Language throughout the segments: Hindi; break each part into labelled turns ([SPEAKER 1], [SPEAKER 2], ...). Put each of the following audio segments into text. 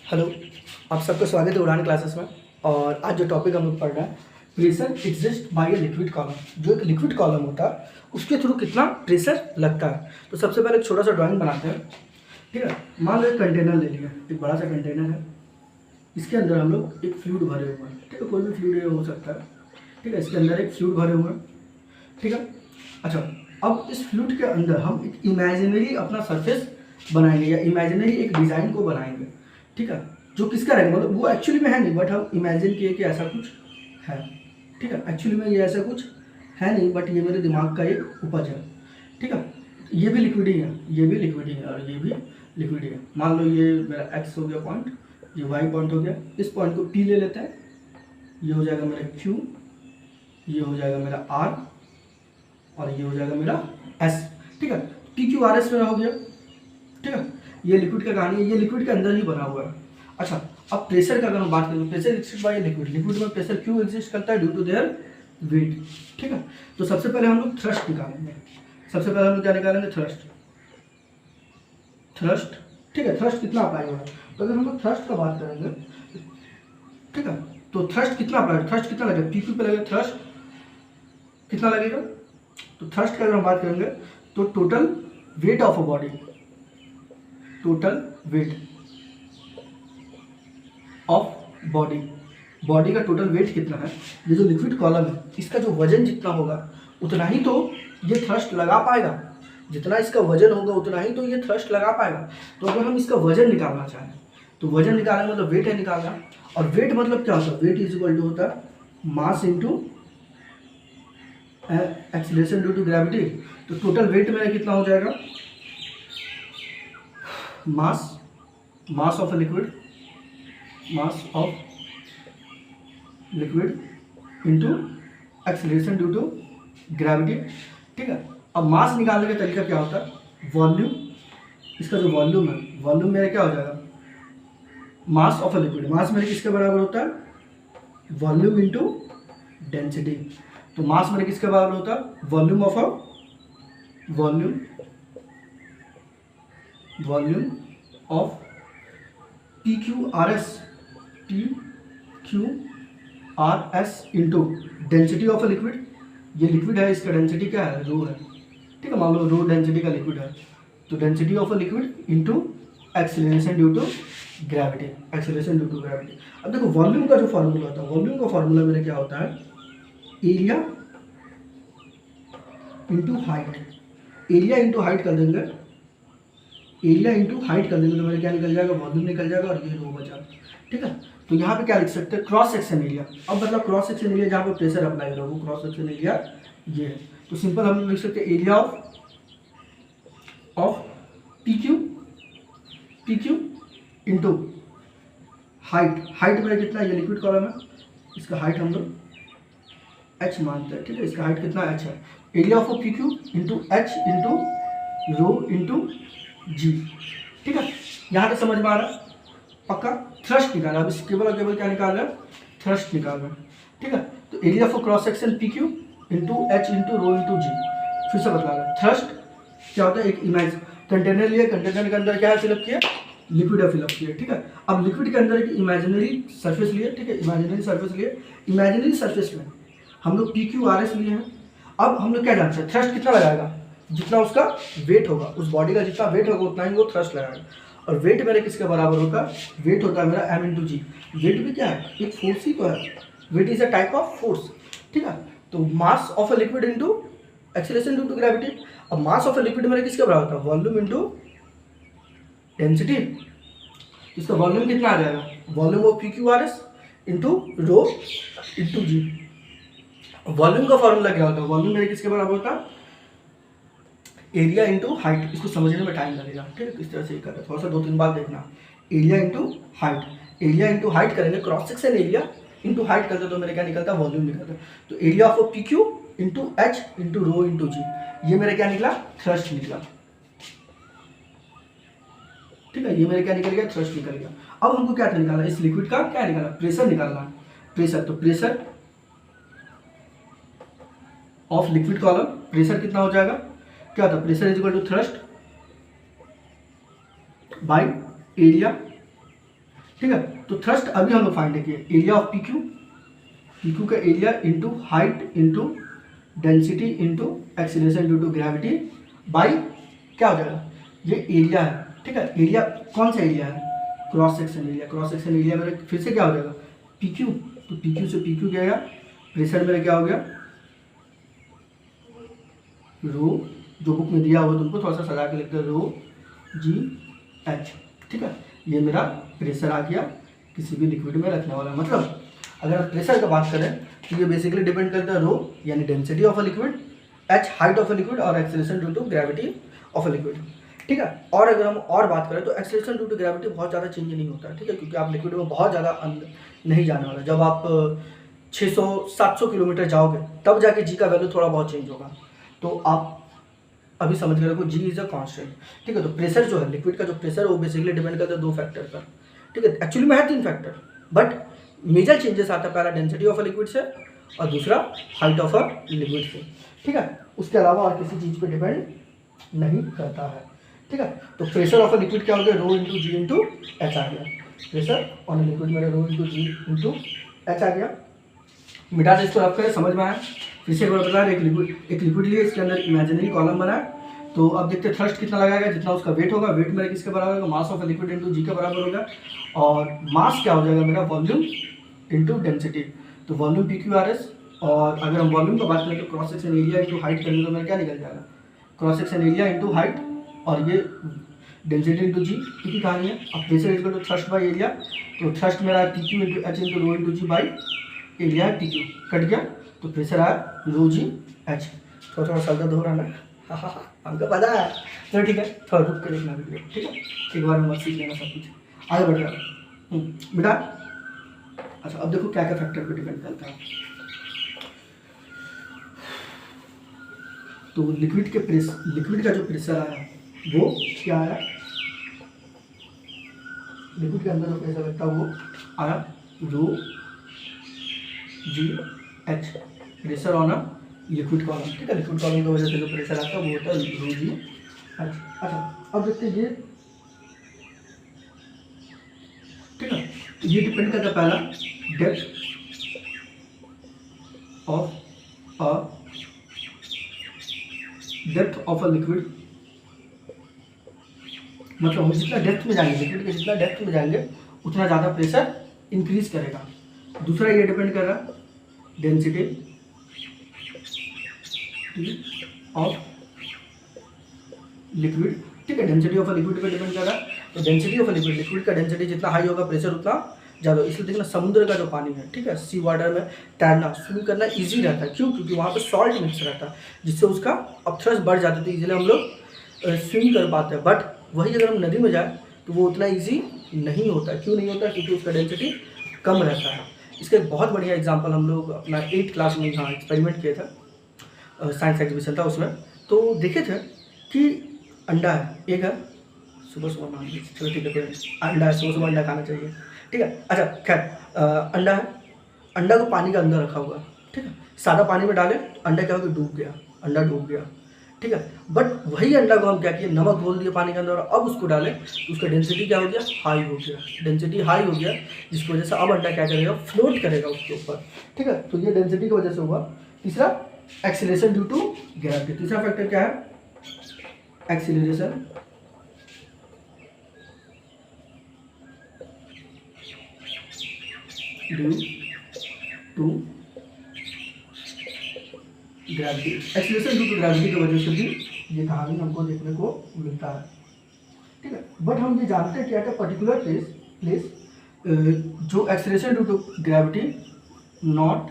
[SPEAKER 1] हेलो, आप सबका स्वागत है उड़ान क्लासेस में। और आज जो टॉपिक हम लोग पढ़ रहे हैं, pressure exist by a liquid column. जो एक लिक्विड कॉलम होता है उसके थ्रू कितना प्रेशर लगता है। तो सबसे पहले एक छोटा सा ड्राइंग बनाते हैं। ठीक है, मान लो एक कंटेनर ले लिया, एक बड़ा सा कंटेनर है। इसके अंदर हम लोग एक फ्लूइड भरे हुए हैं। ठीक है, कोई भी फ्लूइड हो सकता है। ठीक है, इसके अंदर एक फ्लूइड भरे हुए हैं। ठीक है, अच्छा, अब इस फ्लूइड के अंदर हम एक इमेजिनरी अपना सरफेस बनाएंगे या इमेजिनरी एक डिज़ाइन को बनाएंगे। ठीक है, जो किसका रहेगा, मतलब वो एक्चुअली में है नहीं, बट हम इमेजिन किए कि ऐसा कुछ है। ठीक है, एक्चुअली में ये ऐसा कुछ है नहीं, बट ये मेरे दिमाग का एक उपज है। ठीक है, ये भी लिक्विड ही है, ये भी लिक्विड ही है और ये भी लिक्विड ही है। मान लो ये मेरा एक्स हो गया पॉइंट, ये वाई पॉइंट हो गया। इस पॉइंट को टी ले लेते हैं, ये हो जाएगा मेरा क्यू, ये हो जाएगा मेरा आर और ये हो जाएगा मेरा एस। ठीक है, टी क्यू आर एस मेरा हो गया। ठीक है, ये लिक्विड का कहानी है, ये लिक्विड के अंदर ही बना हुआ है। अच्छा, अब प्रेशर का अगर हम बात करें, pressure exist by liquid. Liquid में प्रेशर क्यों एग्जिस्ट करता है? Due to their weight. ठीक है, तो सबसे पहले हम लोग थ्रस्ट निकालेंगे। सबसे पहले हम लोग क्या निकालेंगे? थ्रस्ट। थ्रस्ट, ठीक है, थ्रस्ट कितना अप्लाई होगा? तो अगर हम लोग थ्रस्ट का बात करेंगे, ठीक है, तो थ्रस्ट कितना अप्लाई, थ्रस्ट कितना लगेगा? पी क्यू पे लगेगा, थ्रस्ट कितना लगेगा? तो थ्रस्ट का अगर हम बात करेंगे तो total weight of a body, total weight of body, body का टोटल वेट कितना है, ये जो लिक्विड कॉलम है इसका जो वजन जितना होगा उतना ही तो ये थ्रस्ट लगा पाएगा। जितना इसका वजन होगा उतना ही तो ये थ्रस्ट लगा पाएगा। तो अगर हम इसका वजन निकालना चाहें तो वजन निकालना मतलब वेट है निकालना। और वेट मतलब क्या होता है? वेट इज इक्वल टू होता है mass into acceleration due to gravity. तो टोटल वेट मेरा कितना हो जाएगा? Mass, mass of a liquid, mass of liquid into acceleration due to gravity. ठीक है, अब मास निकालने का तरीका क्या होता है? वॉल्यूम, इसका जो वॉल्यूम है, वॉल्यूम मेरा क्या हो जाएगा? मास ऑफ अ लिक्विड। मास मेरे किसके बराबर होता है? Volume into density. तो मास मेरे किसके बराबर होता है? Volume of a, volume, volume of T Q R S, T Q R S into density of a liquid. ये लिक्विड है, इसका डेंसिटी क्या है? रो है। ठीक है, मान लो रो डेंसिटी का लिक्विड है, तो density of a liquid into acceleration due to gravity, acceleration due to gravity. अब देखो वॉल्यूम का जो फॉर्मूला होता है, वॉल्यूम का फॉर्मूला मेरा क्या होता है? Area into height. Area into height कर देंगे, एरिया इंटू हाइट कर देंगे तो मेरा क्या निकल जाएगा? वॉल्यूम निकल जाएगा और ये रो बचा। ठीक है, तो यहाँ पे क्या लिख सकते हैं? Cross section area. अब मतलब क्रॉस सेक्शन एरिया जहाँ पे प्रेशर अप्लाई हो रहा है वो क्रॉस सेक्शन एरिया ये है। तो सिंपल हम लोग लिख सकते हैं area of P Q into height. Height मेरा कितना है? ये लिक्विड कॉलम है, इसका हाइट हम लोग एच मानते हैं। ठीक है, इसका हाइट कितना एच है? Area of P Q into H into rho into G. ठीक है, यहाँ तक समझ में आ रहा है? पक्का। थ्रस्ट निकालना, अब इस केबल और केबल क्या निकाल रहा है? थ्रस्ट निकाल रहा है। ठीक है, तो area for cross section P Q into H into rho into G. फिर से बता रहा है, थ्रस्ट क्या होता है? एक इमेज कंटेनर लिया, कंटेनर के अंदर क्या है? फिलअप किया, लिक्विड है फिलअप किया। ठीक है, अब लिक्विड के अंदर एक इमेजिनरी सरफेस लिए। ठीक है, इमेजिनरी सरफेस लिए, इमेजिनरी सरफेस में हम लोग पी क्यू आर एस लिए हैं। अब हम लोग क्या जानते हैं? थ्रस्ट कितना लगाएगा? जितना उसका वेट होगा, उस बॉडी का जितना वेट होगा उतना ही वो थ्रस्ट लगाएगा। और वेट मेरे किसके बराबर होगा? वेट होता है मेरा एम इंटू जी। वेट भी क्या है? एक फोर्स ही तो है। Weight is a type of force. ठीक है, तो mass of a liquid into acceleration due to gravity. अब मास ऑफ अ लिक्विड मेरे किसके बराबर होता है? Volume into density. इसका वॉल्यूम कितना आ जाएगा? Volume of P Q R S into rho into g. Volume का फॉर्मूला क्या होता है? वॉल्यूम मेरे किसके बराबर होता है? Area into height. इसको समझने में टाइम लगेगा। ठीक है, इस तरह से ही करना, थोड़ा सा 2-3 बार देखना। Area into height, area into height करेंगे, cross section area into height करते तो मेरे क्या निकलता है? वॉल्यूम निकलता है। तो area of P Q into H into rho into G, ये मेरा क्या निकला? थ्रस्ट निकला। ठीक है, ये मेरे क्या निकल गया? थ्रस्ट निकल गया। अब हमको क्या था निकालना? इस लिक्विड का क्या निकालना? प्रेशर निकालना। प्रेशर, तो pressure of liquid column, pressure कितना हो जाएगा? क्या था? Pressure is equal to thrust by area ठीक है। तो थ्रस्ट अभी हम लोग फाइंड किए, area of P Q, P Q का area into height into density into acceleration due to gravity by क्या हो जाएगा, ये एरिया है, ठीक है। एरिया कौन सा एरिया है, cross section area, cross section area मेरा फिर से क्या हो जाएगा पी क्यू, तो पी क्यू से पी क्यू गया, प्रेशर मेरा क्या हो गया रो, जो बुक में दिया हुआ तुमको थोड़ा सा सजा के लिखते रो जी एच, ठीक है। ये मेरा प्रेशर आ गया किसी भी लिक्विड में रखने वाला, मतलब अगर आप प्रेशर का बात करें तो ये बेसिकली डिपेंड करता है रो यानी density of a liquid, H height of a liquid और acceleration due to gravity of a liquid, ठीक है। और अगर हम और बात करें तो एक्सेलरेशन ड्यू टू ग्रेविटी बहुत ज़्यादा चेंज नहीं होता है, ठीक है, क्योंकि आप लिक्विड में बहुत ज़्यादा अंदर नहीं जाने वाला। जब आप 600-700 किलोमीटर जाओगे तब जाके जी का वैल्यू थोड़ा बहुत चेंज होगा। तो आप अभी समझ के रखो जी इज अ कांस्टेंट, ठीक है। तो प्रेशर जो है लिक्विड का जो प्रेशर है वो बेसिकली डिपेंड करता है दो फैक्टर पर, ठीक है। एक्चुअली में है तीन फैक्टर, बट मेजर चेंजेस आता है पहला डेंसिटी ऑफ अ लिक्विड से और दूसरा हाइट ऑफ अ लिक्विड से, ठीक है। उसके अलावा और किसी चीज़ पे डिपेंड नहीं करता है, ठीक है। तो प्रेशर ऑफ अ लिक्विड क्या हो गया, रो इंटू जी इंटू एच आ गया, प्रेशर ऑन लिक्विड मेरा रो इंटू जी इंटू एच आ गया। मिटा दे इसको, रब करें, समझ में आया। फिर से एक बार बता रहे, एक लिक्विड लिए, इसके अंदर इमेजिनरी कॉलम बना है। तो अब देखते हैं थ्रस्ट कितना लगाएगा, जितना उसका वेट होगा, वेट मेरा किसके बराबर होगा, mass of liquid into g के बराबर होगा, और मास क्या हो जाएगा मेरा वॉल्यूम इंटू डेंसिटी, तो volume P Q R S. और अगर हम वॉल्यूम की बात करें तो cross section area into height करेंगे तो मेरा क्या निकल जाएगा, cross section area into height और ये डेंसिटी इंटू जी, की कहानी है। अब pressure equal to thrust by area, तो थ्रस्ट मेरा P Q into H into rho into g by area है पी क्यू, कट गया, तो प्रेशर आया रो जी एच। थोड़ा थोड़ा शब्द हो रहा ना, हाँ हमको पता है, चलो ठीक है, थोड़ा रुक के देखना वीडियो, ठीक है, एक बार में सीख लेना सब कुछ, आगे बढ़ रहा बेटा। अच्छा अब देखो क्या क्या फैक्टर पे डिपेंड करता है। तो लिक्विड का जो प्रेशर आया वो क्या आया, लिक्विड के अंदर जो प्रेशर लगता है वो आया rho G H, pressure on a liquid column, ठीक है। लिक्विड कॉलम की वजह से जो प्रेशर आता है वो होता है रो जी एच। अच्छा अब देखते हैं ये, ठीक है, ये डिपेंड करता है पहला डेप्थ ऑफ अ लिक्विड, मतलब हम जितना डेप्थ में जाएंगे लिक्विड के जितना डेप्थ में जाएंगे उतना ज़्यादा प्रेशर इंक्रीज करेगा। दूसरा ये डिपेंड कर रहा है डेंसिटी ऑफ लिक्विड, ठीक है, डेंसिटी ऑफ लिक्विड पे डिपेंड कर रहा है। तो डेंसिटी ऑफ लिक्विड का डेंसिटी जितना हाई होगा प्रेशर उतना ज़्यादा। इसलिए देखना समुद्र का जो पानी है, ठीक है, सी वाटर में तैरना स्विम करना ईजी रहता है, क्यों, क्योंकि वहाँ पे सॉल्ट मिक्स रहता है जिससे उसका अपथ्रस्ट बढ़ जाता है, तो ईजिली हम लोग स्विम कर पाते हैं। बट वही अगर हम नदी में जाए तो वो उतना ईजी नहीं होता है, क्यों नहीं होता, क्योंकि उसका डेंसिटी कम रहता है। इसका एक बहुत बढ़िया एग्जाम्पल हम लोग अपना 8th क्लास में यहाँ एक्सपेरिमेंट किए थे, साइंस एग्जीबिशन था उसमें, तो देखे थे कि अंडा है, एक है, सुबह सुबह मान लीजिए, चलो ठीक है, कोई अंडा है, सुबह सुबह अंडा खाना चाहिए, ठीक है। अच्छा खैर अंडा है, अंडा को पानी के अंदर रखा हुआ है, ठीक है, सादा पानी में डाले, अंडा क्या हो गया, डूब गया, अंडा डूब गया, ठीक है। बट वही अंडा को हम क्या किए, नमक घोल दिए पानी के अंदर और अब उसको डालें तो उसका डेंसिटी क्या हो गया, हाई हो गया, डेंसिटी हाई हो गया, जिसकी वजह से अब अंडा क्या करेगा, फ्लोट करेगा उसके ऊपर, ठीक है। तो ये डेंसिटी की वजह से हुआ। तीसरा एक्सीलरेशन ड्यू टू ग्रेविटी, तीसरा फैक्टर क्या है, acceleration due to gravity, acceleration due to gravity की वजह से भी ये कहानी हमको देखने को मिलता है, ठीक है। बट हम ये जानते हैं कि एट अ पर्टिकुलर प्लेस जो acceleration due to gravity not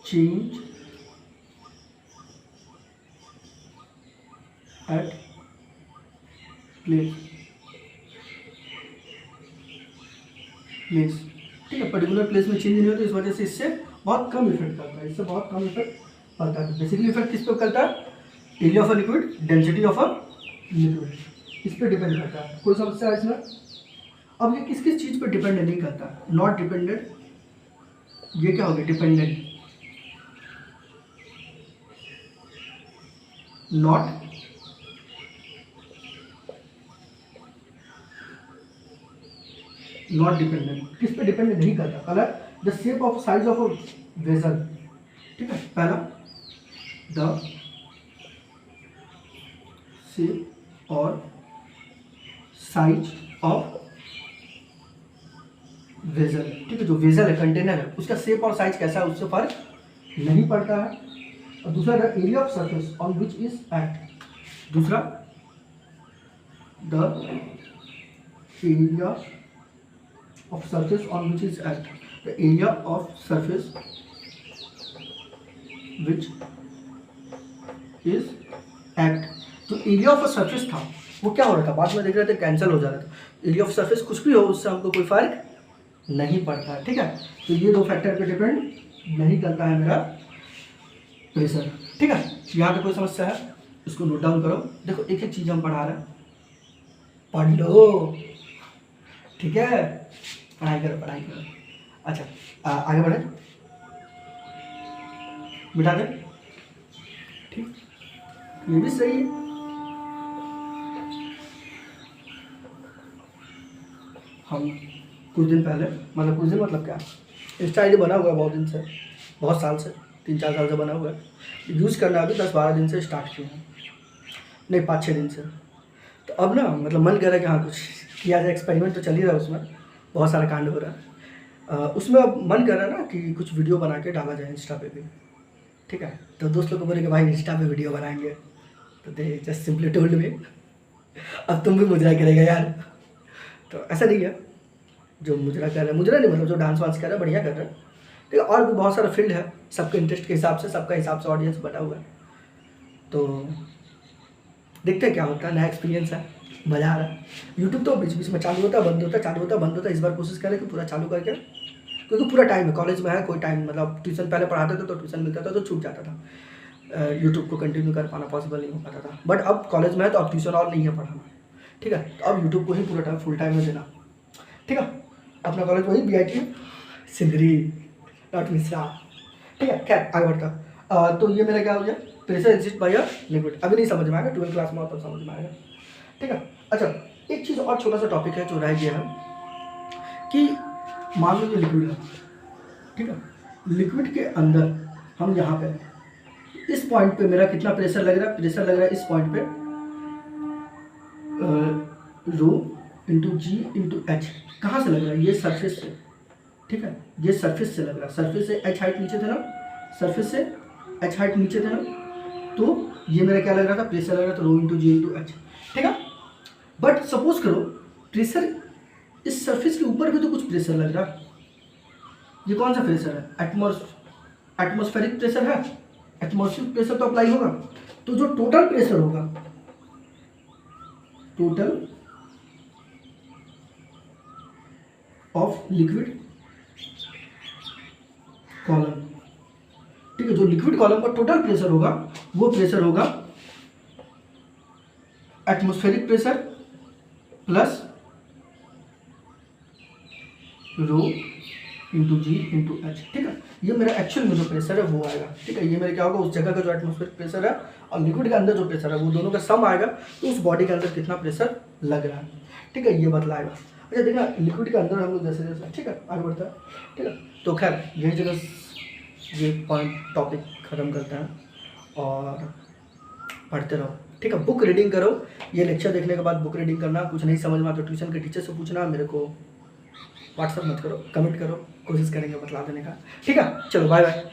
[SPEAKER 1] change at place, ठीक है, पर्टिकुलर प्लेस में चेंज नहीं होता, इस वजह से इससे बहुत कम इफेक्ट करता है, इससे बहुत कम इफेक्ट पड़ता है। बेसिकली इफेक्ट किस पे करता है, area of a liquid, density of a liquid, इस पे डिपेंड करता है। कोई समस्या है इसमें? अब ये किस किस चीज़ पे डिपेंड नहीं करता, नॉट डिपेंडेंट, ये क्या हो गया, डिपेंडेंट, नॉट नॉट डिपेंडेंट, किस पे डिपेंड नहीं करता। Colour the shape of size of a vessel, ठीक है। पहला द शेप और साइज ऑफ वेजल, ठीक है। जो वेजल है, कंटेनर है, उसका शेप और साइज कैसा है उससे फर्क नहीं पड़ता है। और दूसरा area of surface on which is act, दूसरा the area of surface on which is act, the area of surface which is act. तो एरिया ऑफ सरफेस था वो क्या हो रहा था, बाद में देख रहे थे कैंसिल हो जा रहा था। एरिया ऑफ सरफेस कुछ भी हो उससे हमको कोई फर्क नहीं पड़ता है, ठीक है। तो ये दो फैक्टर पे डिपेंड नहीं करता है मेरा प्रेशर, ठीक है। यहाँ पे कोई समस्या है उसको नोट डाउन करो। देखो एक एक चीज़ हम पढ़ा रहे हैं, पढ़ लो, ठीक है। पढ़ाई करो पढ़ाई करो। अच्छा आगे बढ़े, बिठा दे, ठीक, ये भी सही है। हम कुछ दिन पहले, मतलब कुछ दिन मतलब क्या, इंस्टा आई डी बना हुआ है बहुत दिन से, बहुत साल से, 3-4 साल से बना हुआ है। यूज़ करना अभी 10-12 दिन से स्टार्ट किए हैं, नहीं 5-6 दिन से। तो अब ना मतलब मन कर रहा है कि हाँ कुछ किया जाए, एक्सपेरिमेंट तो चल ही रहा है उसमें, बहुत सारा कांड हो रहा है उसमें। अब मन कर रहा है ना कि कुछ वीडियो बना के डाला जाए इंस्टा पे भी, ठीक है। तो दोस्त लोग को बोले कि भाई इंस्टा पे वीडियो बनाएंगे, तो they just simply told me अब तुम भी मुजरा करेगा यार। तो ऐसा नहीं है, जो मुजरा कर रहा है, मुजरा नहीं मतलब जो डांस वांस कर रहा है बढ़िया कर रहा है, ठीक है। और भी बहुत सारा फील्ड है, सबके इंटरेस्ट के हिसाब से, सबका हिसाब से ऑडियंस बटा हुआ है। तो देखते हैं क्या होता है, नया एक्सपीरियंस है, मज़ा आ रहा है। यूट्यूब तो बीच बीच में चालू होता है बंद होता है, चालू होता है बंद होता है। इस बार कोशिश करें कि पूरा चालू करके, क्योंकि पूरा टाइम है, कॉलेज में है, कोई टाइम मतलब ट्यूशन पहले पढ़ाते थे तो ट्यूशन मिलता था तो छूट जाता था, यूट्यूब को कंटिन्यू कर पाना पॉसिबल नहीं हो पाता था। बट अब कॉलेज में है तो अब ट्यूशन और नहीं है पढ़ाना, ठीक है। तो अब यूट्यूब को ही पूरा टाइम फुल टाइम में देना, ठीक है। अपना कॉलेज वही BIT सिंदरी नॉट मिश्रा, ठीक है। खैर आगे बढ़ता। तो ये मेरा क्या हो गया, pressure exist by a liquid. अभी नहीं समझ में आएगा, 12th क्लास में तब समझ में आएगा, ठीक है। अच्छा एक चीज़ और छोटा सा टॉपिक है जो रह गया है कि मान लो ये लिक्विड है, ठीक है। लिक्विड के अंदर हम यहाँ पे इस पॉइंट पे मेरा कितना प्रेशर लग रहा है, प्रेशर लग रहा है इस पॉइंट पे रो इंटू जी इंटू एच। कहाँ से लग रहा है, ये सरफेस से, ठीक है। ये सरफेस से लग रहा है, सरफेस से एच हाइट नीचे थे ना, सरफेस से एच हाइट नीचे थे ना, तो ये मेरा क्या लग रहा था, प्रेशर लग रहा था रो इंटू जी इंटू एच, ठीक है। बट सपोज करो प्रेशर इस सरफेस के ऊपर भी तो कुछ प्रेशर लग रहा है, ये कौन सा प्रेशर है, एटमॉस्फेरिक प्रेशर है, एटमॉस्फेरिक प्रेशर तो अप्लाई होगा। तो जो टोटल प्रेशर होगा, टोटल ऑफ लिक्विड कॉलम, ठीक है। जो लिक्विड कॉलम का टोटल प्रेशर होगा वो प्रेशर होगा atmospheric pressure plus rho into G into H, ठीक है। ये मेरा एक्चुअल में जो प्रेशर है वो आएगा, ठीक है। ये मेरा क्या होगा, उस जगह का जो एटमॉस्फेरिक प्रेशर है और लिक्विड के अंदर जो प्रेशर है वो दोनों का सम आएगा, तो उस बॉडी के अंदर कितना प्रेशर लग रहा है, ठीक है, ये बतलाएगा। अच्छा देखना लिक्विड के अंदर हम लोग जैसे जैसे, ठीक है, आगे बढ़ता है, ठीक है। तो खैर यही जगह ये पॉइंट टॉपिक ख़त्म करते हैं और पढ़ते रहो, ठीक है। बुक रीडिंग करो, ये लेक्चर देखने के बाद बुक रीडिंग करना। कुछ नहीं समझ में आता तो ट्यूशन के टीचर से पूछना, मेरे को व्हाट्सअप मत करो, कमेंट करो, कोशिश करेंगे बतला देने का, ठीक है। चलो बाय बाय।